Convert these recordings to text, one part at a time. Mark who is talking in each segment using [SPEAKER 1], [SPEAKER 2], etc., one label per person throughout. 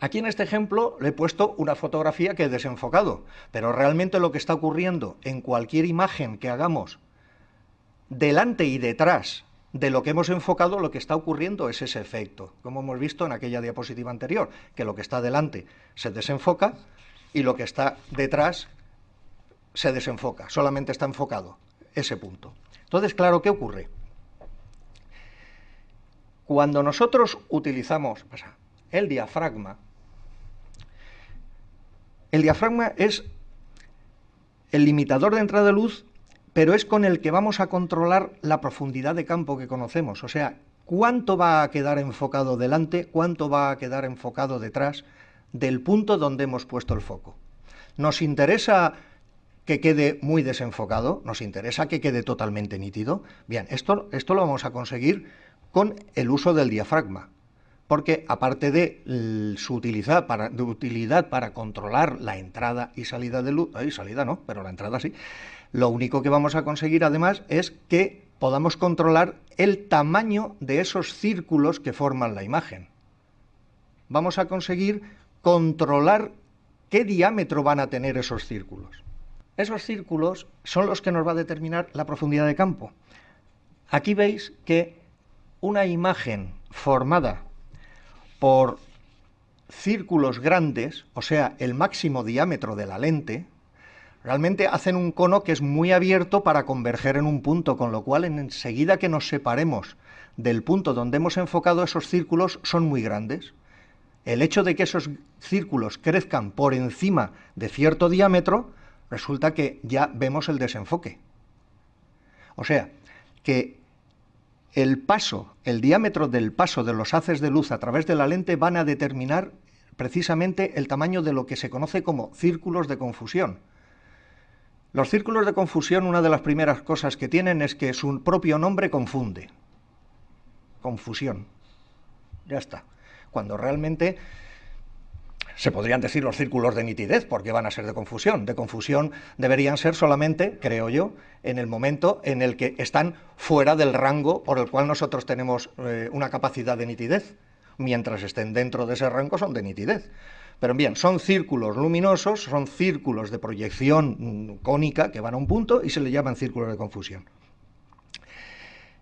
[SPEAKER 1] Aquí en este ejemplo le he puesto una fotografía que he desenfocado, pero realmente lo que está ocurriendo en cualquier imagen que hagamos delante y detrás de lo que hemos enfocado, lo que está ocurriendo es ese efecto, como hemos visto en aquella diapositiva anterior, que lo que está delante se desenfoca y lo que está detrás se desenfoca, solamente está enfocado ese punto. Entonces, claro, ¿qué ocurre? Cuando nosotros utilizamos el diafragma es el limitador de entrada de luz, pero es con el que vamos a controlar la profundidad de campo que conocemos, o sea, cuánto va a quedar enfocado delante, cuánto va a quedar enfocado detrás del punto donde hemos puesto el foco. Nos interesa que quede muy desenfocado, nos interesa que quede totalmente nítido. Bien, esto lo vamos a conseguir con el uso del diafragma, porque aparte de su utilidad para controlar la entrada y salida de luz, salida no, pero la entrada sí, lo único que vamos a conseguir además es que podamos controlar el tamaño de esos círculos que forman la imagen. Vamos a conseguir controlar qué diámetro van a tener esos círculos. Esos círculos son los que nos va a determinar la profundidad de campo. Aquí veis que una imagen formada por círculos grandes, o sea, el máximo diámetro de la lente, realmente hacen un cono que es muy abierto para converger en un punto, con lo cual enseguida que nos separemos del punto donde hemos enfocado, esos círculos son muy grandes. El hecho de que esos círculos crezcan por encima de cierto diámetro, resulta que ya vemos el desenfoque. O sea, que el diámetro del paso de los haces de luz a través de la lente van a determinar precisamente el tamaño de lo que se conoce como círculos de confusión. Los círculos de confusión, una de las primeras cosas que tienen es que su propio nombre confunde. Confusión. Ya está. Cuando realmente se podrían decir los círculos de nitidez, porque van a ser de confusión. De confusión deberían ser solamente, creo yo, en el momento en el que están fuera del rango por el cual nosotros tenemos una capacidad de nitidez. Mientras estén dentro de ese rango son de nitidez. Pero bien, son círculos luminosos, son círculos de proyección cónica que van a un punto y se le llaman círculos de confusión.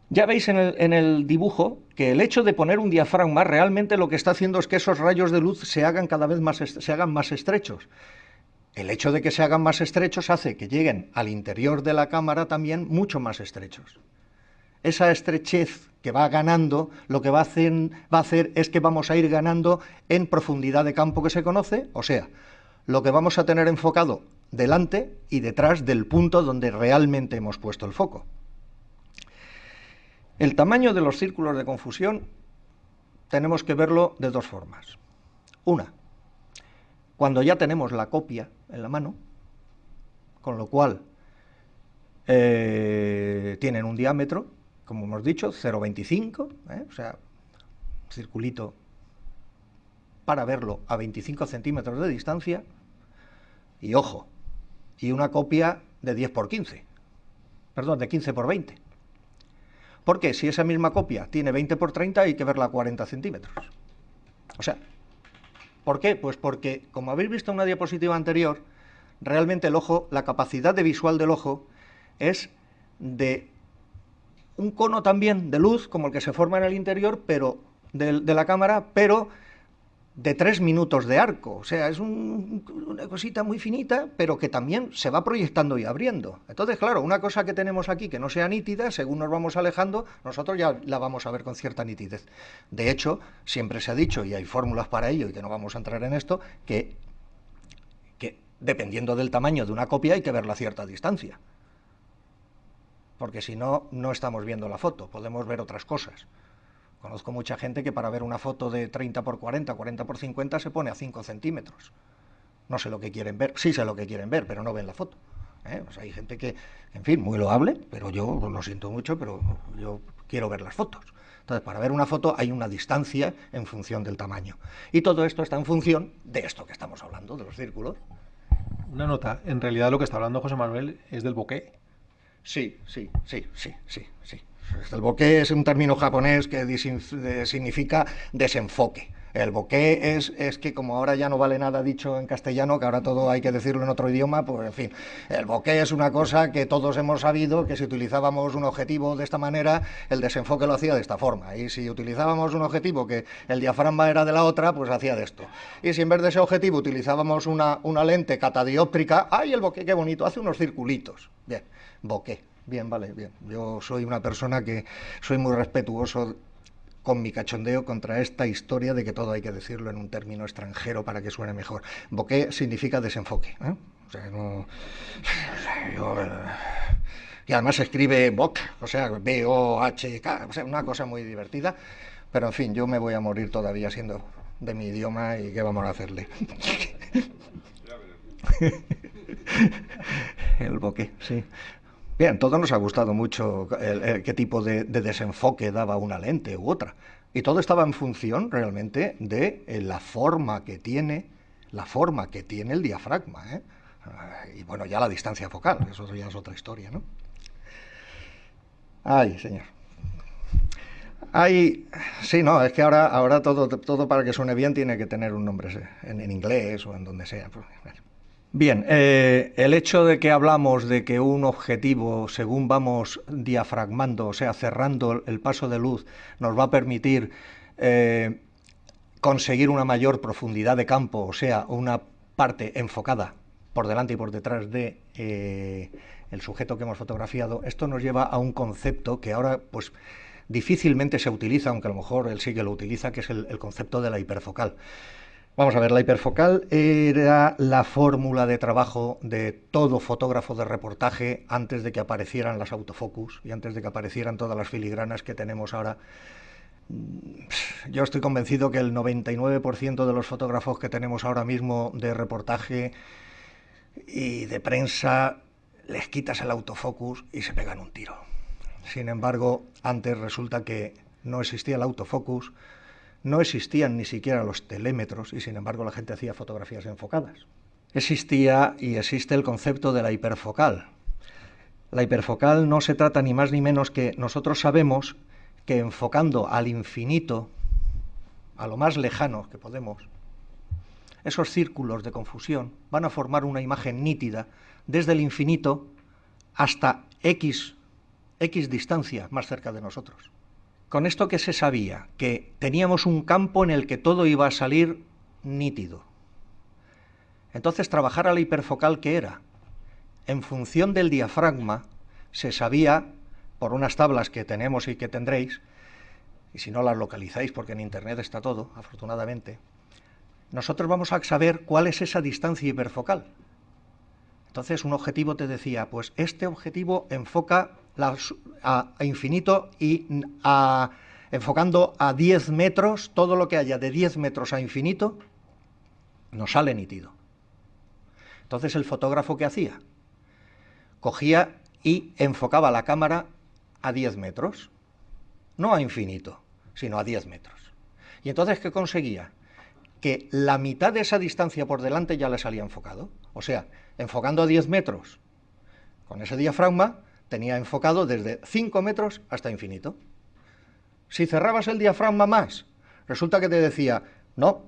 [SPEAKER 1] Ya veis en el dibujo que el hecho de poner un diafragma realmente lo que está haciendo es que esos rayos de luz se hagan cada vez más estrechos. El hecho de que se hagan más estrechos hace que lleguen al interior de la cámara también mucho más estrechos. Esa estrechez que va ganando, lo que va a hacer es que vamos a ir ganando en profundidad de campo que se conoce, o sea, lo que vamos a tener enfocado delante y detrás del punto donde realmente hemos puesto el foco. El tamaño de los círculos de confusión tenemos que verlo de dos formas. Una, cuando ya tenemos la copia en la mano, con lo cual tienen un diámetro, como hemos dicho, 0,25, o sea, circulito para verlo a 25 centímetros de distancia, y ojo, y una copia de 10 por 15, perdón, de 15 por 20. Porque si esa misma copia tiene 20 por 30 hay que verla a 40 centímetros. O sea, ¿por qué? Pues porque, como habéis visto en una diapositiva anterior, realmente el ojo, la capacidad de visual del ojo es de un cono también de luz, como el que se forma en el interior, pero de la cámara, pero de 3 minutos de arco. O sea, es una cosita muy finita, pero que también se va proyectando y abriendo. Entonces, claro, una cosa que tenemos aquí que no sea nítida, según nos vamos alejando, nosotros ya la vamos a ver con cierta nitidez. De hecho, siempre se ha dicho, y hay fórmulas para ello, y que no vamos a entrar en esto, que dependiendo del tamaño de una copia hay que verla a cierta distancia. Porque si no, no estamos viendo la foto, podemos ver otras cosas. Conozco mucha gente que para ver una foto de 30 por 40, 40 por 50 se pone a 5 centímetros. No sé lo que quieren ver, sí sé lo que quieren ver, pero no ven la foto. O sea, hay gente que, en fin, muy loable, pero yo lo siento mucho, pero yo quiero ver las fotos. Entonces, para ver una foto hay una distancia en función del tamaño. Y todo esto está en función de esto que estamos hablando, de los círculos.
[SPEAKER 2] Una nota, en realidad lo que está hablando José Manuel es del bokeh.
[SPEAKER 1] Sí, sí, sí, sí, sí, sí. El bokeh es un término japonés que significa desenfoque. El bokeh es que como ahora ya no vale nada dicho en castellano, que ahora todo hay que decirlo en otro idioma, pues en fin, el bokeh es una cosa que todos hemos sabido, que si utilizábamos un objetivo de esta manera, el desenfoque lo hacía de esta forma, y si utilizábamos un objetivo que el diafragma era de la otra, pues hacía de esto. Y si en vez de ese objetivo utilizábamos una lente catadióptrica, ¡ay, el bokeh, qué bonito! Hace unos circulitos. Bien, bokeh. Bien, vale, bien. Yo soy una persona que soy muy respetuoso con mi cachondeo contra esta historia de que todo hay que decirlo en un término extranjero para que suene mejor. Bokeh significa desenfoque, ¿eh? O sea, no... Y además se escribe bok, o sea, B-O-H-K, o sea, una cosa muy divertida. Pero en fin, yo me voy a morir todavía siendo de mi idioma y ¿qué vamos a hacerle? El bokeh, sí. Bien, todos nos ha gustado mucho qué tipo de desenfoque daba una lente u otra. Y todo estaba en función realmente de la forma que tiene el diafragma, ¿eh? Y bueno, ya la distancia focal, eso ya es otra historia, ¿no? Ay, señor. Sí, no, es que ahora todo para que suene bien tiene que tener un nombre en inglés o en donde sea. Bien, el hecho de que hablamos de que un objetivo, según vamos diafragmando, o sea, cerrando el paso de luz, nos va a permitir conseguir una mayor profundidad de campo, o sea, una parte enfocada por delante y por detrás de el sujeto que hemos fotografiado, esto nos lleva a un concepto que ahora, pues, difícilmente se utiliza, aunque a lo mejor él sí que lo utiliza, que es el concepto de la hiperfocal. Vamos a ver, la hiperfocal era la fórmula de trabajo de todo fotógrafo de reportaje antes de que aparecieran las autofocus y antes de que aparecieran todas las filigranas que tenemos ahora. Yo estoy convencido que el 99% de los fotógrafos que tenemos ahora mismo de reportaje y de prensa les quitas el autofocus y se pegan un tiro. Sin embargo, antes resulta que no existía el autofocus, no existían ni siquiera los telémetros y sin embargo la gente hacía fotografías enfocadas. Existía y existe el concepto de la hiperfocal. La hiperfocal no se trata ni más ni menos que nosotros sabemos que enfocando al infinito, a lo más lejano que podemos, esos círculos de confusión van a formar una imagen nítida desde el infinito hasta X distancia más cerca de nosotros. Con esto que se sabía, que teníamos un campo en el que todo iba a salir nítido. Entonces, trabajar a la hiperfocal, ¿qué era? En función del diafragma, se sabía, por unas tablas que tenemos y que tendréis, y si no las localizáis, porque en internet está todo, afortunadamente, nosotros vamos a saber cuál es esa distancia hiperfocal. Entonces, un objetivo te decía, pues este objetivo enfoca a infinito y enfocando a 10 metros, todo lo que haya de 10 metros a infinito, nos sale nítido. Entonces, el fotógrafo, ¿qué hacía? Cogía y enfocaba la cámara a 10 metros, no a infinito, sino a 10 metros. Y entonces, ¿qué conseguía? Que la mitad de esa distancia por delante ya le salía enfocado. O sea, enfocando a 10 metros con ese diafragma, tenía enfocado desde 5 metros hasta infinito. Si cerrabas el diafragma más, resulta que te decía, no,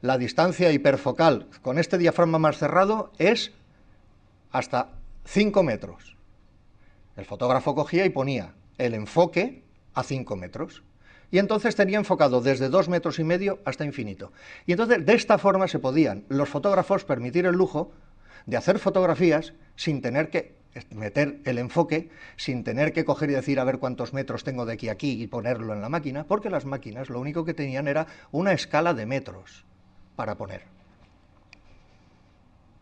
[SPEAKER 1] la distancia hiperfocal con este diafragma más cerrado es hasta 5 metros. El fotógrafo cogía y ponía el enfoque a 5 metros. Y entonces tenía enfocado desde 2,5 metros hasta infinito. Y entonces, de esta forma se podían los fotógrafos permitir el lujo de hacer fotografías sin tener que meter el enfoque, sin tener que coger y decir a ver cuántos metros tengo de aquí a aquí y ponerlo en la máquina, porque las máquinas lo único que tenían era una escala de metros para poner.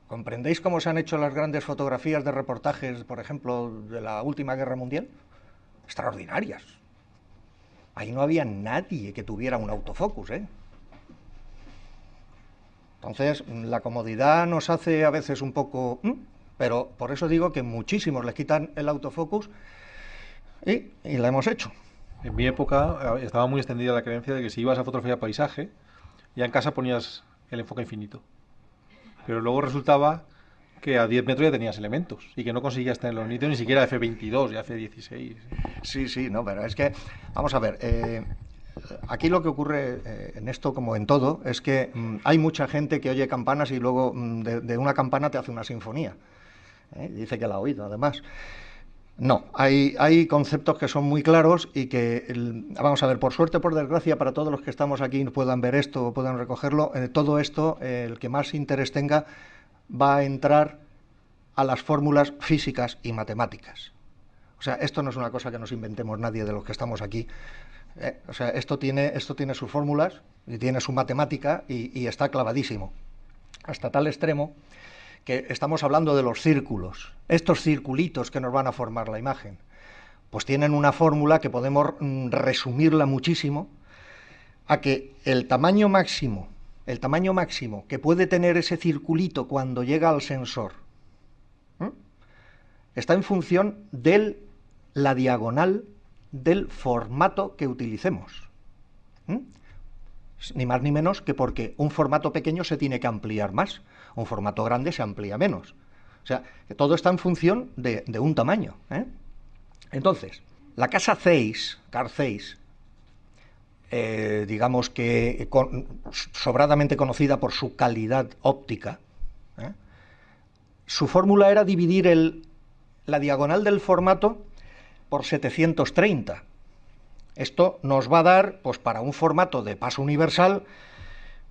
[SPEAKER 1] ¿Comprendéis cómo se han hecho las grandes fotografías de reportajes, por ejemplo, de la última guerra mundial? Extraordinarias. Ahí no había nadie que tuviera un autofocus, ¿eh? Entonces, la comodidad nos hace a veces un poco... pero por eso digo que muchísimos les quitan el autofocus y la hemos hecho.
[SPEAKER 2] En mi época estaba muy extendida la creencia de que si ibas a fotografiar paisaje, ya en casa ponías el enfoque infinito. Pero luego resultaba que a 10 metros ya tenías elementos y que no conseguías tenerlos nítidos ni siquiera F22 y F16.
[SPEAKER 1] Sí, sí, no, pero es que, vamos a ver, aquí lo que ocurre en esto, como en todo, es que hay mucha gente que oye campanas y luego de una campana te hace una sinfonía. Dice que la ha oído, además. No, hay conceptos que son muy claros y que, vamos a ver, por suerte o por desgracia, para todos los que estamos aquí puedan ver esto o puedan recogerlo, todo esto, el que más interés tenga, va a entrar a las fórmulas físicas y matemáticas. O sea, esto no es una cosa que nos inventemos nadie de los que estamos aquí. O sea, esto tiene sus fórmulas y tiene su matemática y está clavadísimo. Hasta tal extremo que estamos hablando de los círculos. Estos circulitos que nos van a formar la imagen, pues tienen una fórmula que podemos resumirla muchísimo a que el tamaño máximo que puede tener ese circulito cuando llega al sensor, está en función de la diagonal del formato que utilicemos. Ni más ni menos que porque un formato pequeño se tiene que ampliar más, un formato grande se amplía menos. O sea, que todo está en función de un tamaño. Entonces, la casa Zeiss, Carl Zeiss, digamos que sobradamente conocida por su calidad óptica, su fórmula era dividir la diagonal del formato por 730. Esto nos va a dar, pues para un formato de paso universal,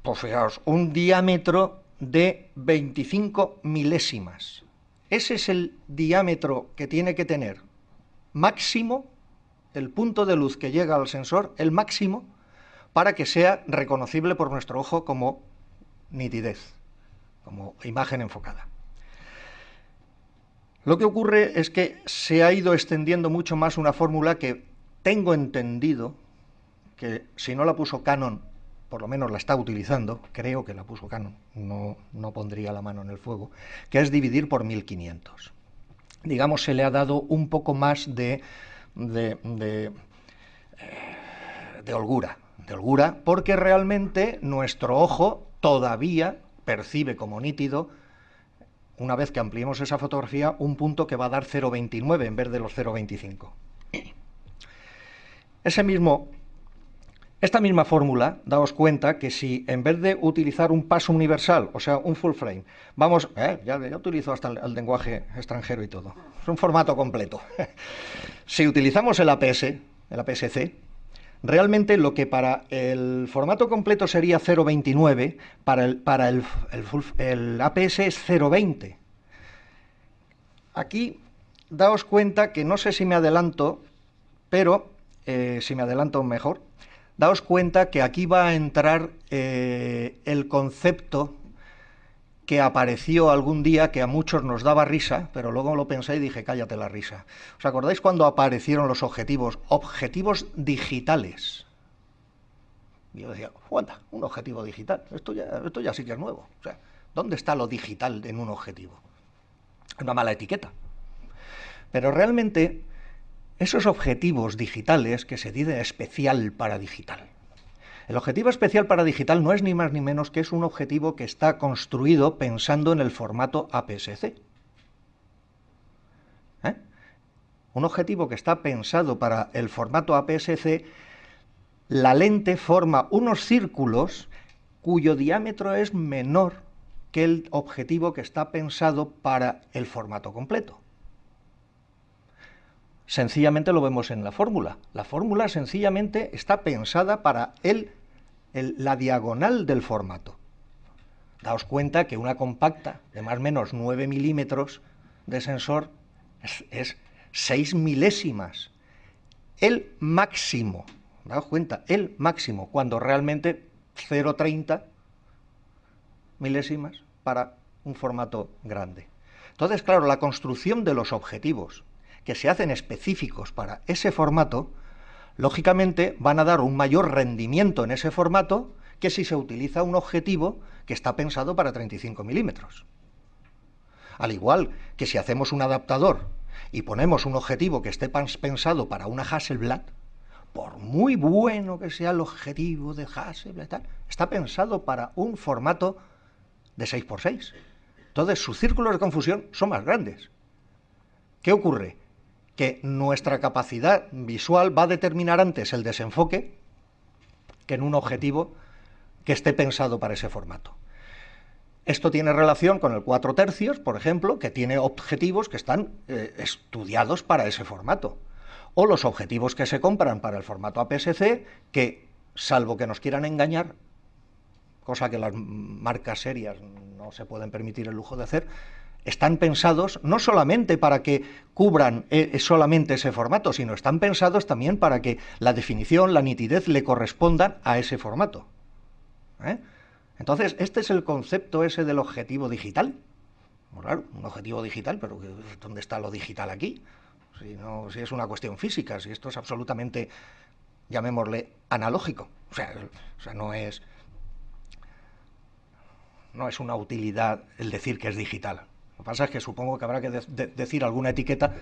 [SPEAKER 1] pues fijaos, un diámetro de 25 milésimas. Ese es el diámetro que tiene que tener máximo, el punto de luz que llega al sensor, el máximo, para que sea reconocible por nuestro ojo como nitidez, como imagen enfocada. Lo que ocurre es que se ha ido extendiendo mucho más una fórmula que tengo entendido que si no la puso Canon, por lo menos la está utilizando, creo que la puso Canon, no pondría la mano en el fuego, que es dividir por 1500. Digamos, se le ha dado un poco más de holgura, porque realmente nuestro ojo todavía percibe como nítido, una vez que ampliemos esa fotografía, un punto que va a dar 0,29 en vez de los 0,25. Esta misma fórmula, daos cuenta que si en vez de utilizar un paso universal, o sea, un full frame, vamos, ya utilizo hasta el lenguaje extranjero y todo, es un formato completo. Si utilizamos el APS-C, realmente lo que para el formato completo sería 0,29, para el APS es 0,20. Aquí, daos cuenta que no sé si me adelanto, pero si me adelanto mejor, daos cuenta que aquí va a entrar el concepto que apareció algún día que a muchos nos daba risa, pero luego lo pensé y dije, cállate la risa. ¿Os acordáis cuando aparecieron los objetivos digitales? Y yo decía, ¡anda! Un objetivo digital, esto ya sí que es nuevo. O sea, ¿dónde está lo digital en un objetivo? Una mala etiqueta. Pero realmente, esos objetivos digitales que se dice especial para digital. El objetivo especial para digital no es ni más ni menos que es un objetivo que está construido pensando en el formato APS-C. Un objetivo que está pensado para el formato APS-C, la lente forma unos círculos cuyo diámetro es menor que el objetivo que está pensado para el formato completo. Sencillamente lo vemos en la fórmula. La fórmula sencillamente está pensada para la diagonal del formato. Daos cuenta que una compacta de más o menos 9 milímetros de sensor es 6 milésimas. El máximo, daos cuenta, el máximo, cuando realmente 0,30 milésimas para un formato grande. Entonces, claro, la construcción de los objetivos que se hacen específicos para ese formato, lógicamente van a dar un mayor rendimiento en ese formato que si se utiliza un objetivo que está pensado para 35 milímetros. Al igual que si hacemos un adaptador y ponemos un objetivo que esté pensado para una Hasselblad, por muy bueno que sea el objetivo de Hasselblad, está pensado para un formato de 6x6. Entonces sus círculos de confusión son más grandes. ¿Qué ocurre? que nuestra capacidad visual va a determinar antes el desenfoque que en un objetivo que esté pensado para ese formato. Esto tiene relación con el 4/3, por ejemplo, que tiene objetivos que están estudiados para ese formato. O los objetivos que se compran para el formato APS-C, que, salvo que nos quieran engañar, cosa que las marcas serias no se pueden permitir el lujo de hacer, están pensados no solamente para que cubran solamente ese formato, sino están pensados también para que la definición, la nitidez le correspondan a ese formato. Entonces, este es el concepto ese del objetivo digital. Pues claro, un objetivo digital, pero ¿dónde está lo digital aquí? Si es una cuestión física, si esto es absolutamente, llamémosle, analógico. O sea, no es una utilidad el decir que es digital. Lo que pasa es que supongo que habrá que decir alguna etiqueta